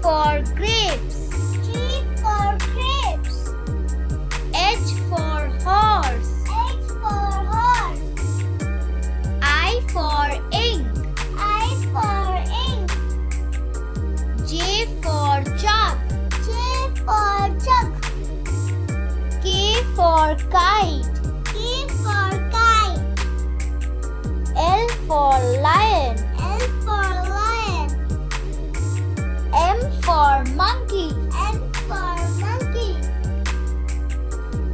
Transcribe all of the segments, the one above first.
for grapes. G for grapes. H for horse. H for horse. I for ink. I for ink. J for jug. J for jug. K for kite. K for kite. L for lion. L for lion. M for monkey. M for monkey.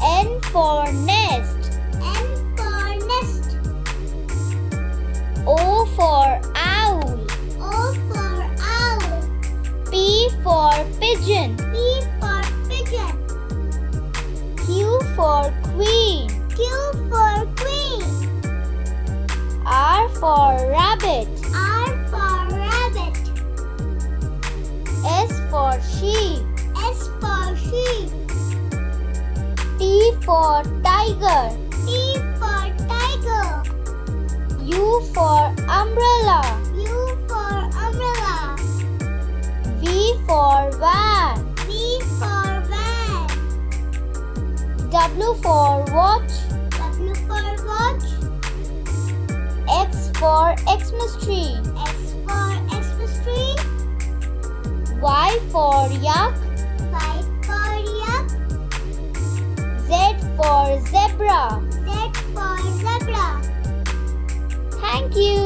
N for nest. N for nest. O for owl. O for owl. P for pigeon. P for pigeon. Q for queen. Q for queen. R for rabbit. R for rabbit. S for sheep. S for sheep. T for tiger. T for tiger. U for umbrella. U for umbrella. V for van. V for van. W for watch. W for watch. X for Xmas tree. X for Xmas tree. Y for yak. Y for yak. Z for zebra. Z for zebra. Thank you.